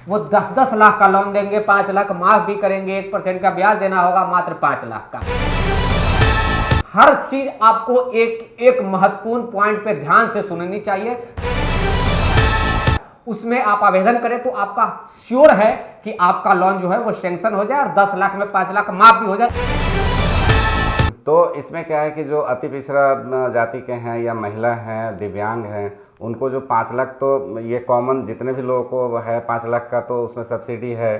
वो 10-10 लाख का लोन देंगे, 5 लाख माफ भी करेंगे, 1% का ब्याज देना होगा मात्र 5 लाख का। हर चीज आपको एक महत्वपूर्ण पॉइंट पे ध्यान से सुननी चाहिए। उसमें आप आवेदन करें तो आपका श्योर है कि आपका लोन जो है वो सैंक्शन हो जाए और 10 लाख में 5 लाख माफ भी हो जाए। तो इसमें क्या है कि जो अति पिछड़ा जाति के हैं या महिला हैं, दिव्यांग हैं, उनको जो 5 लाख, तो ये कॉमन जितने भी लोगों को है 5 लाख का, तो उसमें सब्सिडी है।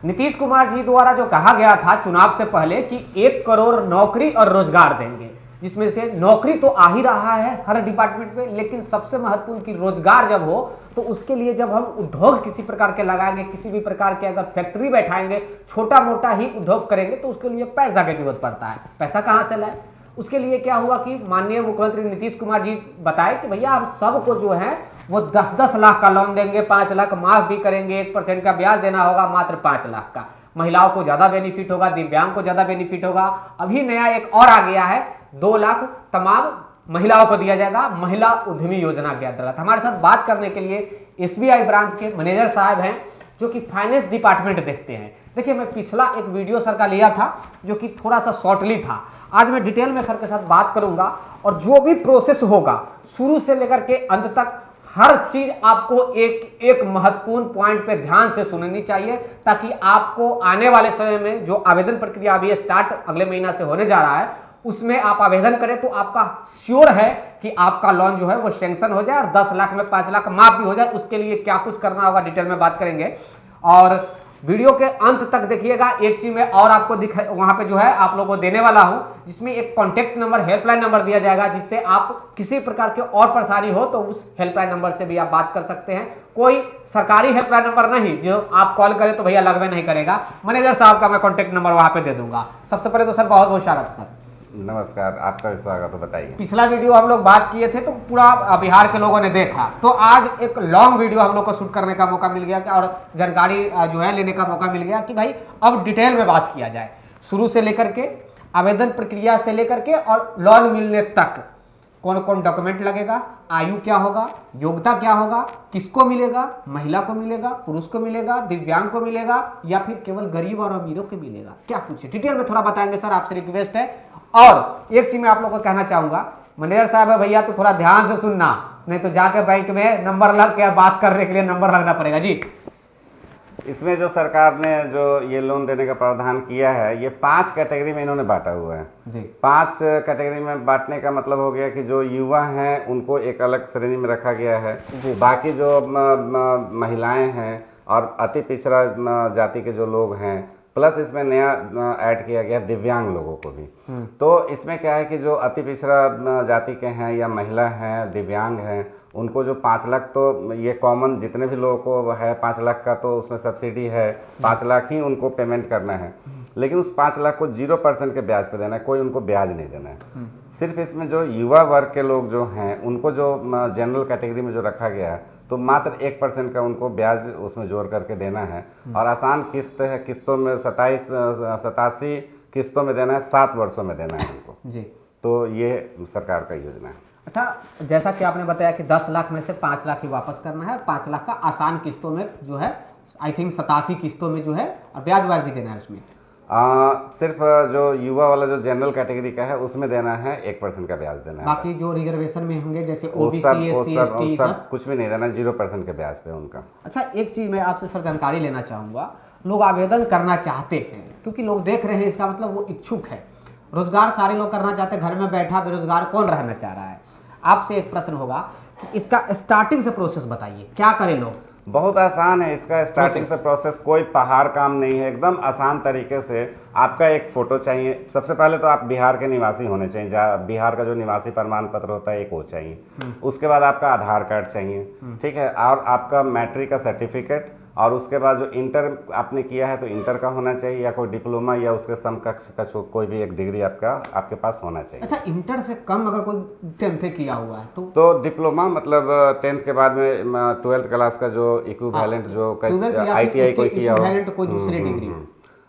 नीतीश कुमार जी द्वारा जो कहा गया था चुनाव से पहले कि 1 करोड़ नौकरी और रोजगार देंगे, जिसमें से नौकरी तो आ ही रहा है हर डिपार्टमेंट में, लेकिन सबसे महत्वपूर्ण कि रोजगार जब हो तो उसके लिए जब हम उद्योग किसी प्रकार के लगाएंगे, किसी भी प्रकार के अगर फैक्ट्री बैठाएंगे, छोटा मोटा ही उद्योग करेंगे, तो उसके लिए पैसा की जरूरत पड़ता है। पैसा कहाँ से लाए? उसके लिए क्या हुआ कि माननीय मुख्यमंत्री नीतीश कुमार जी बताए कि भैया हम सबको जो है वो 10-10 लाख का लोन देंगे, 5 लाख माफ भी करेंगे, 1% का ब्याज देना होगा मात्र 5 लाख का। महिलाओं को ज्यादा बेनिफिट होगा, दिव्यांग को ज्यादा बेनिफिट होगा। अभी नया एक और आ गया है, 2 लाख तमाम महिलाओं को दिया जाएगा, महिला उद्यमी योजना के अंतर्गत। हमारे साथ बात करने के लिए एसबीआई ब्रांच के मैनेजर साहब हैं जो कि फाइनेंस डिपार्टमेंट देखते हैं। देखिए, मैं पिछला एक वीडियो सर का लिया था जो कि थोड़ा सा शॉर्टली था। आज मैं डिटेल में सर के साथ बात करूंगा और जो भी प्रोसेस होगा शुरू से लेकर के अंत तक हर चीज आपको एक महत्वपूर्ण पॉइंट पे ध्यान से सुननी चाहिए, ताकि आपको आने वाले समय में जो आवेदन प्रक्रिया अभी स्टार्ट अगले महीना से होने जा रहा है, उसमें आप आवेदन करें तो आपका श्योर है कि आपका लोन जो है वो सैंक्शन हो जाए और 10 लाख में 5 लाख माफ भी हो जाए। उसके लिए क्या कुछ करना होगा डिटेल में बात करेंगे और वीडियो के अंत तक देखिएगा। एक चीज में और आपको वहां पे जो है आप लोगों को देने वाला हूं, जिसमें एक कॉन्टेक्ट नंबर, हेल्पलाइन नंबर दिया जाएगा, जिससे आप किसी प्रकार के और परेशानी हो तो उस हेल्पलाइन नंबर से भी आप बात कर सकते हैं। कोई सरकारी हेल्पलाइन नंबर नहीं जो आप कॉल करें तो भैया लगभग नहीं करेगा। मैनेजर साहब का मैं कॉन्टेक्ट नंबर वहां पे दे दूंगा। सबसे पहले तो सर बहुत बहुत स्वागत है सर। नमस्कार, आपका भी स्वागत है। बताइए, पिछला वीडियो हम लोग बात किए थे तो पूरा बिहार के लोगों ने देखा, तो आज एक लॉन्ग वीडियो हम लोग को शूट करने का मौका मिल गया और जानकारी जो है लेने का मौका मिल गया कि भाई अब डिटेल में बात किया जाए, शुरू से लेकर के आवेदन प्रक्रिया से लेकर के और लोन मिलने तक कौन कौन डॉक्यूमेंट लगेगा, आयु क्या होगा, योग्यता क्या होगा, किसको मिलेगा, महिला को मिलेगा, पुरुष को मिलेगा, दिव्यांग को मिलेगा या फिर केवल गरीब और अमीरों को मिलेगा, क्या कुछ है डिटेल में थोड़ा बताएंगे सर, आपसे रिक्वेस्ट है। और एक चीज मैं आप लोगों को कहना चाहूंगा, मैनेजर साहब है भैया तो थोड़ा ध्यान से सुनना, नहीं तो जाके बैंक में नंबर लग के बात करने के लिए नंबर लगना पड़ेगा जी। इसमें जो सरकार ने जो ये लोन देने का प्रावधान किया है, ये 5 कैटेगरी में इन्होंने बांटा हुआ है जी। 5 कैटेगरी में बांटने का मतलब हो गया कि जो युवा हैं उनको एक अलग श्रेणी में रखा गया है, बाकी जो महिलाएं हैं और अति पिछड़ा जाति के जो लोग हैं, प्लस इसमें नया ऐड किया गया दिव्यांग लोगों को भी। तो इसमें क्या है कि जो अति पिछड़ा जाति के हैं या महिला हैं, दिव्यांग हैं, उनको जो 5 लाख, तो ये कॉमन जितने भी लोगों को है 5 लाख का, तो उसमें सब्सिडी है। 5 लाख ही उनको पेमेंट करना है, लेकिन उस 5 लाख को 0% के ब्याज पे देना है, कोई उनको ब्याज नहीं देना है। सिर्फ इसमें जो युवा वर्ग के लोग जो हैं उनको जो जनरल कैटेगरी में जो रखा गया है, तो मात्र 1% का उनको ब्याज उसमें जोड़ करके देना है और आसान किस्त है, किस्तों में 87 किस्तों में देना है, 7 वर्षों में देना है उनको जी। तो ये सरकार का योजना है। अच्छा, जैसा कि आपने बताया कि 10 लाख में से 5 लाख ही वापस करना है, 5 लाख का आसान किस्तों में जो है आई थिंक 87 किस्तों में जो है ब्याज भी देना है उसमें। सिर्फ जो युवा वाला जो जनरल कैटेगरी का है उसमें देना है 1% का ब्याज देना है। बाकी जो रिजर्वेशन में होंगे जैसे ओबीसी, एससी, एसटी, सब कुछ भी नहीं देना, 0% के ब्याज पे उनका। अच्छा, एक चीज मैं आपसे सर जानकारी लेना चाहूँगा, लोग आवेदन करना चाहते हैं क्योंकि लोग देख रहे हैं, इसका मतलब वो इच्छुक है, रोजगार सारे लोग करना चाहते हैं, घर में बैठा बेरोजगार कौन रहना चाह रहा है। आपसे एक प्रश्न होगा कि इसका स्टार्टिंग से प्रोसेस बताइए, क्या करें लोग? बहुत आसान है इसका स्टार्टिंग से प्रोसेस, कोई पहाड़ काम नहीं है, एकदम आसान तरीके से। आपका एक फ़ोटो चाहिए, सबसे पहले तो आप बिहार के निवासी होने चाहिए, जहाँ बिहार का जो निवासी प्रमाण पत्र होता है एक वो चाहिए। उसके बाद आपका आधार कार्ड चाहिए, ठीक है, और आपका मैट्रिक का सर्टिफिकेट, और उसके बाद जो इंटर आपने किया है तो इंटर का होना चाहिए या कोई डिप्लोमा या उसके समकक्ष का कोई भी एक डिग्री आपके पास होना चाहिए। अच्छा, इंटर से कम अगर कोई 10th किया हुआ है तो डिप्लोमा, मतलब 10th के बाद में 12th क्लास का जो इक्विवेलेंट जो ITI कोई किया हो, कोई दूसरी डिग्री।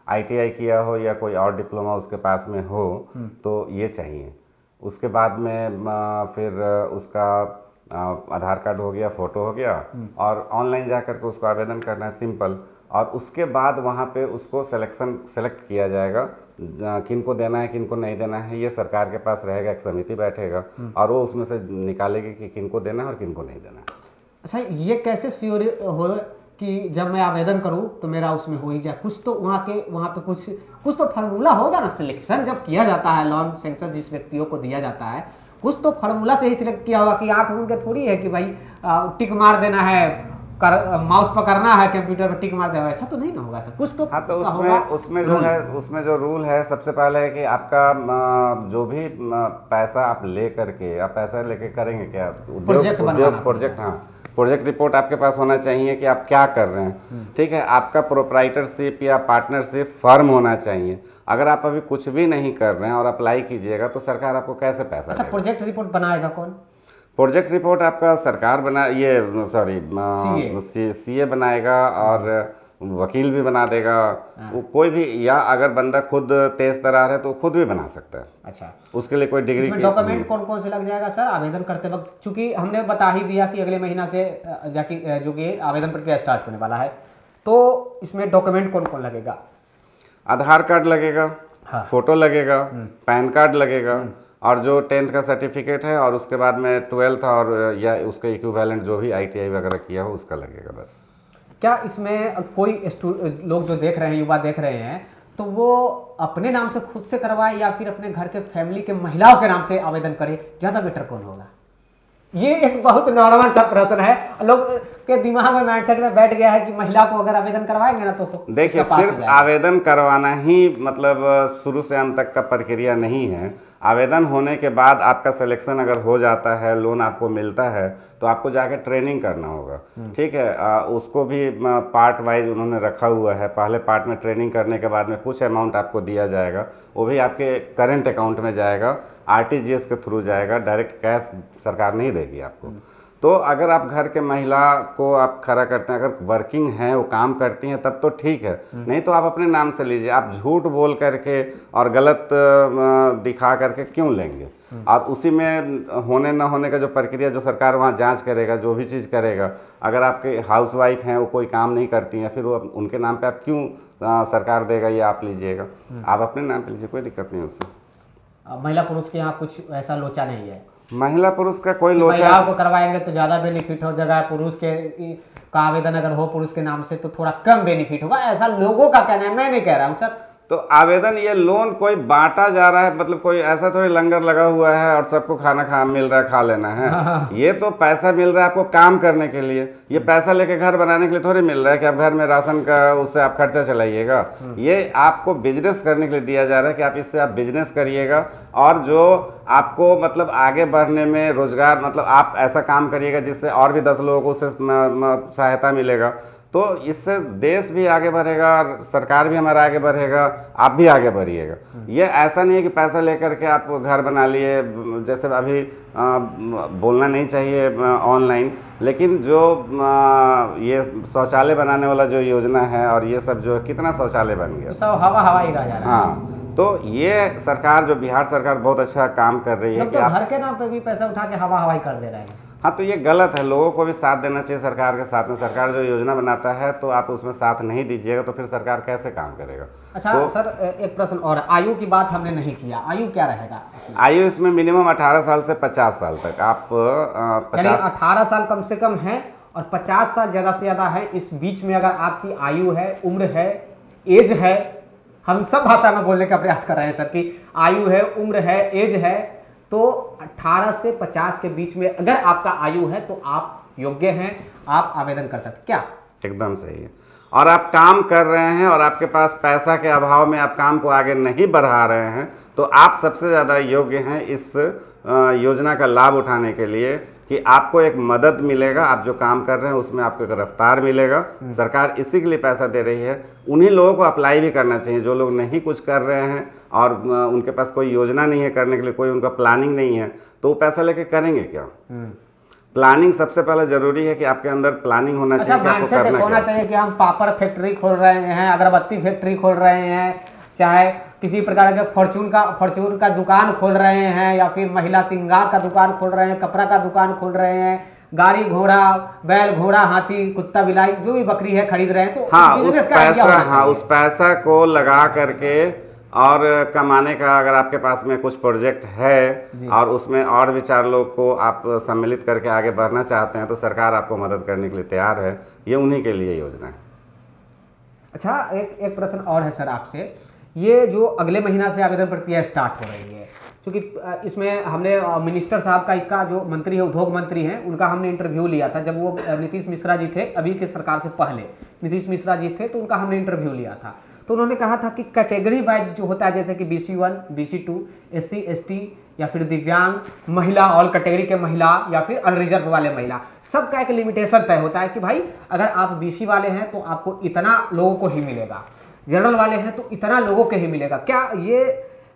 ITI किया हो या कोई और डिप्लोमा उसके पास में हो तो ये चाहिए। उसके बाद में फिर उसका आधार कार्ड हो गया, फ़ोटो हो गया, और ऑनलाइन जा कर के उसको आवेदन करना है, सिंपल। और उसके बाद वहाँ पे उसको सेलेक्ट किया जाएगा किन को देना है, किन को नहीं देना है। ये सरकार के पास रहेगा, एक समिति बैठेगा और वो उसमें से निकालेगी कि किन को देना है और किन को नहीं देना है। अच्छा, ये कैसे श्योर हो कि जब मैं आवेदन करूं तो मेरा उसमें हो ही जाए? कुछ तो वहाँ पे कुछ तो फार्मूला होगा ना। सिलेक्शन जब किया जाता है, लोन सेंक्शन जिस व्यक्तियों को दिया जाता है, कुछ तो फार्मूला से ही सिलेक्ट किया होगा कि आँख मूंद के थोड़ी है कि भाई टिक मार देना है, माउस पकड़ना है, कंप्यूटर पर टिक मार देना, ऐसा तो नहीं ना होगा सर। कुछ तो हाँ, तो उसमें जो रूल है, सबसे पहले है कि आपका जो भी पैसा आप ले करके, आप पैसा लेके करेंगे क्या, उद्योग प्रोजेक्ट, हाँ, प्रोजेक्ट रिपोर्ट आपके पास होना चाहिए कि आप क्या कर रहे हैं। ठीक है, आपका प्रोप्राइटरशिप या पार्टनरशिप फर्म होना चाहिए। अगर आप अभी कुछ भी नहीं कर रहे हैं और अप्लाई कीजिएगा तो सरकार आपको कैसे पैसा देगा? प्रोजेक्ट रिपोर्ट बनाएगा कौन? प्रोजेक्ट रिपोर्ट आपका सरकार CA बनाएगा, और वकील भी बना देगा, वो कोई भी, या अगर बंदा खुद तेज तरार है तो खुद भी बना सकता है। अच्छा, उसके लिए कोई डिग्री। डॉक्यूमेंट कौन कौन से लग जाएगा सर आवेदन करते वक्त? चूंकि हमने बता ही दिया कि अगले महीना से जाके जो कि आवेदन प्रक्रिया स्टार्ट होने वाला है, तो इसमें डॉक्यूमेंट कौन कौन लगेगा? आधार कार्ड लगेगा, हाँ, फोटो लगेगा, पैन कार्ड लगेगा, और जो 10th का सर्टिफिकेट है, और उसके बाद में 12th और या उसका इक्विवेलेंट जो भी ITI वगैरह किया हो उसका लगेगा बस। क्या इसमें कोई लोग जो देख रहे हैं, युवा देख रहे हैं, तो वो अपने नाम से खुद से करवाए या फिर अपने घर के फैमिली के महिलाओं के नाम से आवेदन करे, ज़्यादा बेटर कौन होगा? ये एक बहुत नॉर्मल सा प्रश्न है, लोग के दिमाग में, माइंडसेट में बैठ गया है कि महिला को अगर आवेदन करवाएंगे ना तो देखिए, सिर्फ आवेदन करवाना ही मतलब शुरू से अंत तक का प्रक्रिया नहीं है। आवेदन होने के बाद आपका सिलेक्शन अगर हो जाता है, लोन आपको मिलता है, तो आपको जाके ट्रेनिंग करना होगा। ठीक है, उसको भी पार्ट वाइज उन्होंने रखा हुआ है। पहले पार्ट में ट्रेनिंग करने के बाद में कुछ अमाउंट आपको दिया जाएगा, वो भी आपके करंट अकाउंट में जाएगा, RTGS के थ्रू जाएगा, डायरेक्ट कैश सरकार नहीं देगी आपको। तो अगर आप घर के महिला को आप खड़ा करते हैं, अगर वर्किंग हैं, वो काम करती हैं, तब तो ठीक है, नहीं तो आप अपने नाम से लीजिए। आप झूठ बोल करके और गलत दिखा करके क्यों लेंगे? और उसी में होने ना होने का जो प्रक्रिया, जो सरकार वहाँ जांच करेगा, जो भी चीज़ करेगा, अगर आपके हाउसवाइफ हैं, वो कोई काम नहीं करती हैं, फिर वो उनके नाम पे आप क्यों सरकार देगा, ये आप लीजिएगा। आप अपने नाम पे लीजिए, कोई दिक्कत नहीं उससे। महिला पुरुष के यहाँ कुछ ऐसा लोचा नहीं है? महिला पुरुष का कोई लोचा, महिलाओं को करवाएंगे तो ज़्यादा बेनिफिट हो जाएगा, पुरुष के का आवेदन अगर हो पुरुष के नाम से तो थोड़ा कम बेनिफिट होगा, ऐसा लोगों का कहना है, मैं नहीं कह रहा हूँ सर। तो आवेदन, ये लोन कोई बांटा जा रहा है, मतलब कोई ऐसा थोड़ी लंगर लगा हुआ है और सबको खाना मिल रहा है, खा लेना है। ये तो पैसा मिल रहा है आपको काम करने के लिए। ये पैसा लेके घर बनाने के लिए थोड़ी मिल रहा है कि आप घर में राशन का उससे आप खर्चा चलाइएगा। ये आपको बिजनेस करने के लिए दिया जा रहा है कि आप इससे आप बिजनेस करिएगा, और जो आपको मतलब आगे बढ़ने में रोजगार, मतलब आप ऐसा काम करिएगा जिससे और भी 10 लोगों को उससे सहायता मिलेगा। तो इससे देश भी आगे बढ़ेगा, सरकार भी हमारा आगे बढ़ेगा, आप भी आगे बढ़िएगा। ये ऐसा नहीं है कि पैसा लेकर के आप घर बना लिए, जैसे अभी बोलना नहीं चाहिए ऑनलाइन, लेकिन जो ये शौचालय बनाने वाला जो योजना है और ये सब जो कितना शौचालय बन गया, सब हवा ही रह जा रहा है। हाँ, तो ये सरकार, जो बिहार सरकार बहुत अच्छा काम कर रही है कि घर के नाम पे भी पैसा उठा के हवाई कर दे रहे हैं। हाँ, तो ये गलत है। लोगों को भी साथ देना चाहिए सरकार के साथ में। सरकार जो योजना बनाता है तो आप उसमें साथ नहीं दीजिएगा तो फिर सरकार कैसे काम करेगा? अच्छा तो, सर एक प्रश्न और, आयु की बात हमने नहीं किया, आयु क्या रहेगा? आयु इसमें मिनिमम 18 साल से 50 साल तक आप 18 साल कम से कम है और 50 साल ज़्यादा से ज़्यादा है। इस बीच में अगर आपकी आयु है, उम्र है, एज है, हम सब भाषा में बोलने का प्रयास कर रहे हैं सर कि आयु है, उम्र है, एज है, तो 18 से 50 के बीच में अगर आपका आयु है तो आप योग्य हैं, आप आवेदन कर सकते। क्या? एकदम सही है। और आप काम कर रहे हैं और आपके पास पैसा के अभाव में आप काम को आगे नहीं बढ़ा रहे हैं, तो आप सबसे ज़्यादा योग्य हैं इस योजना का लाभ उठाने के लिए कि आपको एक मदद मिलेगा। आप जो काम कर रहे हैं उसमें आपको एक रफ्तार मिलेगा। सरकार इसी के लिए पैसा दे रही है। उन्हीं लोगों को अप्लाई भी करना चाहिए जो लोग नहीं कुछ कर रहे हैं और उनके पास कोई योजना नहीं है करने के लिए, कोई उनका प्लानिंग नहीं है, तो वो पैसा लेके करेंगे क्या? प्लानिंग सबसे पहले जरूरी है कि आपके अंदर प्लानिंग होना चाहिए कि आपको करना होना चाहिए कि हम पापड़ फैक्ट्री खोल रहे हैं, अगरबत्ती फैक्ट्री खोल रहे हैं, चाहे किसी प्रकार के फॉर्चून का दुकान खोल रहे हैं, या फिर महिला श्रृंगार का दुकान खोल रहे हैं, कपड़ा का दुकान खोल रहे हैं, गाड़ी घोड़ा बैल घोड़ा हाथी कुत्ता बिलाई जो भी बकरी है खरीद रहे हैं, तो उस पैसा को लगा करके और कमाने का अगर आपके पास में कुछ प्रोजेक्ट है और उसमें और भी 4 लोग को आप सम्मिलित करके आगे बढ़ना चाहते हैं तो सरकार आपको मदद करने के लिए तैयार है। ये उन्हीं के लिए योजना है। अच्छा, एक प्रश्न और है सर आपसे, ये जो अगले महीना से आवेदन प्रक्रिया स्टार्ट हो रही है, क्योंकि इसमें हमने मिनिस्टर साहब का, इसका जो मंत्री है उद्योग मंत्री हैं, उनका हमने इंटरव्यू लिया था जब वो नीतीश मिश्रा जी थे, अभी के सरकार से पहले नीतीश मिश्रा जी थे, तो उनका हमने इंटरव्यू लिया था। तो उन्होंने कहा था कि कैटेगरी वाइज जो होता है, जैसे कि BC1 BC2 SC ST या फिर दिव्यांग महिला, ऑल कैटेगरी के महिला या फिर अनरिजर्व वाले महिला, सबका एक लिमिटेशन तय होता है कि भाई अगर आप BC वाले हैं तो आपको इतना लोगों को ही मिलेगा, जनरल वाले हैं तो इतना लोगों के ही मिलेगा। क्या ये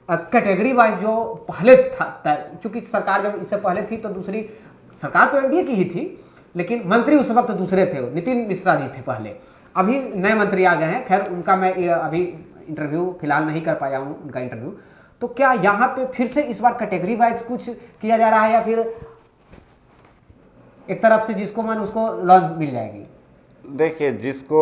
कैटेगरी वाइज जो पहले था, चूंकि सरकार जब इससे पहले थी तो दूसरी सरकार तो NDA की ही थी, लेकिन मंत्री उस वक्त दूसरे थे, नितिन मिश्रा जी थे पहले, अभी नए मंत्री आ गए हैं। खैर उनका मैं अभी इंटरव्यू फिलहाल नहीं कर पाया हूँ उनका इंटरव्यू। तो क्या यहाँ पे फिर से इस बार कैटेगरी वाइज कुछ किया जा रहा है, या फिर एक तरफ से जिसको मन उसको लॉन्च मिल जाएगी? देखिए, जिसको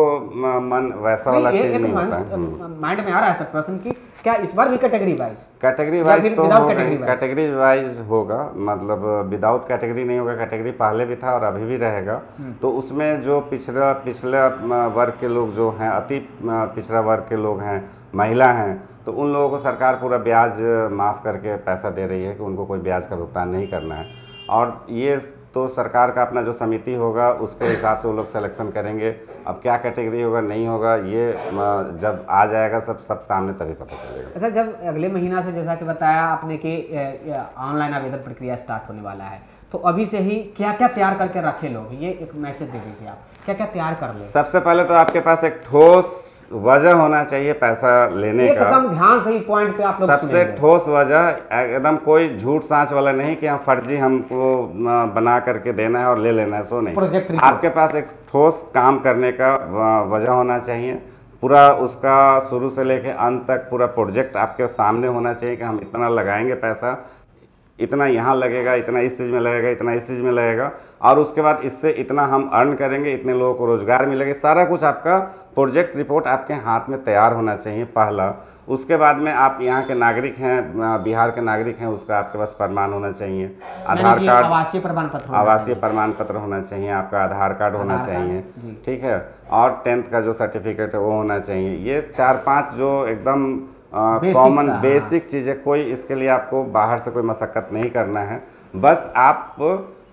मन वैसा वाला चीज नहीं होता है। माइंड में आ रहा है सर प्रश्न की, क्या इस बार भी कैटेगरी वाइज तो कैटेगरी वाइज होगा, मतलब विदाउट कैटेगरी नहीं होगा। कैटेगरी पहले भी था और अभी भी रहेगा। तो उसमें जो पिछला वर्ग के लोग जो हैं, अति पिछड़ा वर्ग के लोग हैं, महिला हैं, तो उन लोगों को सरकार पूरा ब्याज माफ़ करके पैसा दे रही है कि उनको कोई ब्याज का भुगतान नहीं करना है। और ये तो सरकार का अपना जो समिति होगा उसके हिसाब से वो लोग सिलेक्शन करेंगे। अब क्या कैटेगरी होगा नहीं होगा ये जब आ जाएगा सब सामने तभी पता चलेगा। अच्छा, जब अगले महीना से जैसा कि बताया आपने कि ऑनलाइन आवेदन प्रक्रिया स्टार्ट होने वाला है, तो अभी से ही क्या क्या तैयार करके रखे लोग, ये एक मैसेज दे दीजिए आप, क्या क्या तैयार कर ले। सबसे पहले तो आपके पास एक ठोस वजह होना चाहिए पैसा लेने का। एकदम ध्यान से ही पॉइंट पे आप लोग सबसे ठोस वजह, एकदम कोई झूठ सांच वाला नहीं कि हम फर्जी हमको बना करके देना है और ले लेना है, सो नहीं। प्रोजेक्ट आपके पास एक ठोस काम करने का वजह होना चाहिए, पूरा उसका शुरू से लेके अंत तक पूरा प्रोजेक्ट आपके सामने होना चाहिए कि हम इतना लगाएंगे पैसा, इतना यहाँ लगेगा, इतना इस चीज़ में लगेगा, इतना इस चीज़ में लगेगा, और उसके बाद इससे इतना हम अर्न करेंगे, इतने लोगों को रोजगार मिलेगा। सारा कुछ आपका प्रोजेक्ट रिपोर्ट आपके हाथ में तैयार होना चाहिए पहला। उसके बाद में आप यहाँ के नागरिक हैं, बिहार के नागरिक हैं, उसका आपके पास प्रमाण होना चाहिए, आधार कार्ड, आवासीय प्रमाण पत्र होना चाहिए, आपका आधार कार्ड होना चाहिए, ठीक है, और 10th का जो सर्टिफिकेट है वो होना चाहिए। ये 4-5 जो एकदम कॉमन बेसिक चीज़ें, कोई इसके लिए आपको बाहर से कोई मशक्क़त नहीं करना है। बस आप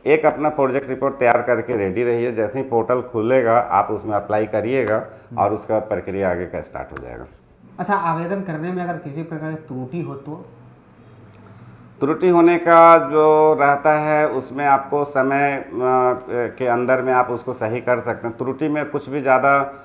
एक अपना प्रोजेक्ट रिपोर्ट तैयार करके रेडी रहिए, जैसे ही पोर्टल खुलेगा आप उसमें अप्लाई करिएगा और उसके बाद प्रक्रिया आगे का स्टार्ट हो जाएगा। अच्छा, आवेदन करने में अगर किसी प्रकार की त्रुटि हो तो? त्रुटि होने का जो रहता है उसमें आपको समय के अंदर में आप उसको सही कर सकते हैं। त्रुटि में कुछ भी ज़्यादा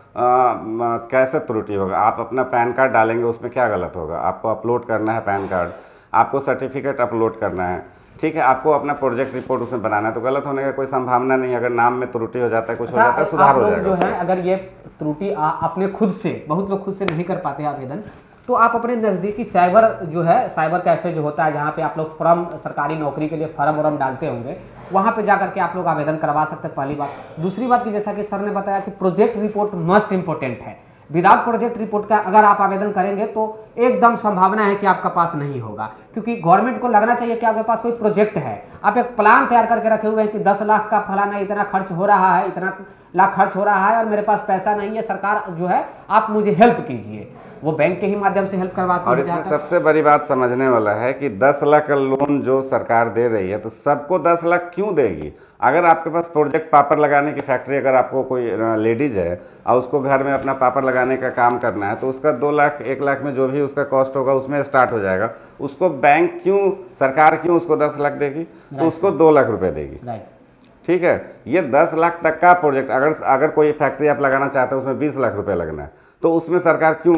कैसे त्रुटि होगा, आप अपना पैन कार्ड डालेंगे, उसमें क्या गलत होगा? आपको अपलोड करना है पैन कार्ड, आपको सर्टिफिकेट अपलोड करना है, ठीक है, आपको अपना प्रोजेक्ट रिपोर्ट उसमें बनाना है, तो गलत होने का कोई संभावना नहीं। अगर नाम में त्रुटि हो जाता है, कुछ हो जाता है, सुधार हो जाएगा। जो है अगर ये त्रुटि अपने खुद से, बहुत लोग खुद से नहीं कर पाते आवेदन, तो आप अपने नज़दीकी साइबर जो है, साइबर कैफ़े जो होता है जहाँ पे आप लोग फॉर्म, सरकारी नौकरी के लिए फॉर्म डालते होंगे, वहाँ पे जा करके आप लोग आवेदन करवा सकते हैं, पहली बात। दूसरी बात की जैसा कि सर ने बताया कि प्रोजेक्ट रिपोर्ट मस्ट इम्पोर्टेंट है। विदाउट प्रोजेक्ट रिपोर्ट का अगर आप आवेदन करेंगे तो एकदम संभावना है कि आपका पास नहीं होगा, क्योंकि गवर्नमेंट को लगना चाहिए कि आपके पास कोई प्रोजेक्ट है, आप एक प्लान तैयार करके रखे हुए हैं कि 10 लाख का फलाना इतना खर्च हो रहा है, इतना लाख खर्च हो रहा है और मेरे पास पैसा नहीं है, सरकार जो है आप मुझे हेल्प कीजिए। वो बैंक के ही माध्यम से हेल्प करवाती है। और इसमें सबसे बड़ी बात समझने वाला है कि 10 लाख का लोन जो सरकार दे रही है, तो सबको 10 लाख क्यों देगी? अगर आपके पास प्रोजेक्ट पापड़ लगाने की फैक्ट्री, अगर आपको कोई लेडीज है और उसको घर में अपना पापड़ लगाने का काम करना है, तो उसका 2 लाख 1 लाख में जो भी उसका कॉस्ट होगा उसमें स्टार्ट हो जाएगा। उसको बैंक क्यों, सरकार क्यों उसको 10 लाख देगी? तो उसको 2 लाख रुपए देगी, ठीक है। ये 10 लाख तक का प्रोजेक्ट, अगर कोई फैक्ट्री आप लगाना चाहते हैं उसमें 20 लाख रुपए लगना है, तो उसमें सरकार क्यों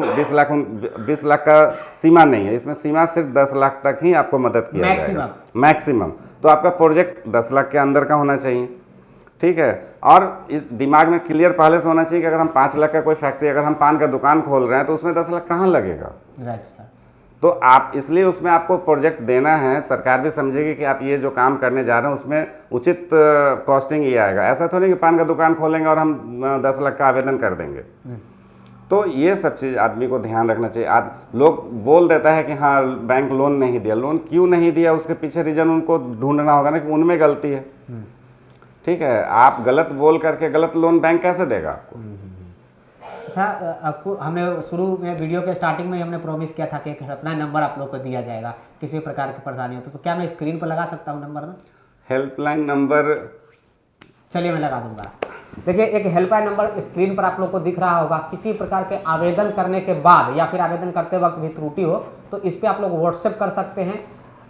20 लाख का सीमा नहीं है, इसमें सीमा सिर्फ 10 लाख तक ही आपको मदद किया जाएगा मैक्सिमम। तो आपका प्रोजेक्ट 10 लाख के अंदर का होना चाहिए, ठीक है। और इस दिमाग में क्लियर पहले से होना चाहिए कि अगर हम 5 लाख का कोई फैक्ट्री, अगर हम पान का दुकान खोल रहे हैं तो उसमें 10 लाख कहाँ लगेगा। Right sir. तो आप इसलिए उसमें आपको प्रोजेक्ट देना है, सरकार भी समझेगी कि आप ये जो काम करने जा रहे हैं उसमें उचित कॉस्टिंग ये आएगा। ऐसा तो नहीं कि पान का दुकान खोलेंगे और हम 10 लाख का आवेदन कर देंगे। तो ये सब चीज़ आदमी को ध्यान रखना चाहिए। लोग बोल देता है कि हाँ बैंक लोन नहीं दिया, लोन क्यों नहीं दिया उसके पीछे रीजन उनको ढूंढना होगा ना कि उनमें गलती है, ठीक है। आप गलत बोल करके गलत लोन बैंक कैसे देगा आपको। अच्छा, आपको हमने शुरू में वीडियो के स्टार्टिंग में हमने प्रॉमिस किया था कि एक हेल्पलाइन नंबर आप लोग को दिया जाएगा किसी प्रकार की परेशानी हो तो क्या मैं स्क्रीन पर लगा सकता हूँ नंबर ना? हेल्पलाइन नंबर चलिए मैं लगा दूंगा। देखिए एक हेल्पलाइन नंबर स्क्रीन पर आप लोग को दिख रहा होगा। किसी प्रकार के आवेदन करने के बाद या फिर आवेदन करते वक्त भी त्रुटि हो तो इस पर आप लोग व्हाट्सएप कर सकते हैं।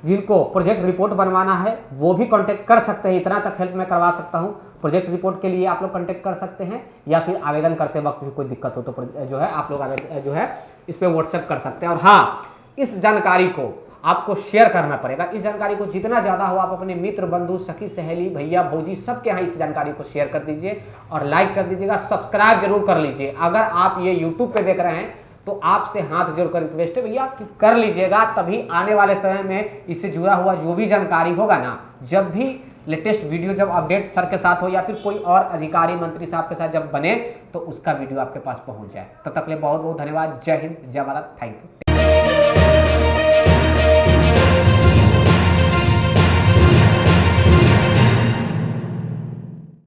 जिनको प्रोजेक्ट रिपोर्ट बनवाना है वो भी कांटेक्ट कर सकते हैं, इतना तक हेल्प मैं करवा सकता हूं। प्रोजेक्ट रिपोर्ट के लिए आप लोग कांटेक्ट कर सकते हैं या फिर आवेदन करते वक्त भी कोई दिक्कत हो तो जो है आप लोग जो है इस पर व्हाट्सएप कर सकते हैं। और हाँ, इस जानकारी को आपको शेयर करना पड़ेगा। इस जानकारी को जितना ज़्यादा हो आप अपने मित्र, बंधु, सखी, सहेली, भैया, भौजी सबके यहाँ इस जानकारी को शेयर कर दीजिए और लाइक कर दीजिएगा, सब्सक्राइब जरूर कर लीजिए। अगर आप ये यूट्यूब पे देख रहे हैं तो आपसे हाथ जोड़कर रिक्वेस्ट है भैया कि कर लीजिएगा, तभी आने वाले समय में इससे जुड़ा हुआ जो भी जानकारी होगा ना, जब भी लेटेस्ट वीडियो जब अपडेट सर के साथ हो या फिर कोई और अधिकारी मंत्री साहब के साथ जब बने तो उसका वीडियो आपके पास पहुंच जाए। तब तक के लिए बहुत बहुत धन्यवाद। जय हिंद, जय भारत, थैंक यू।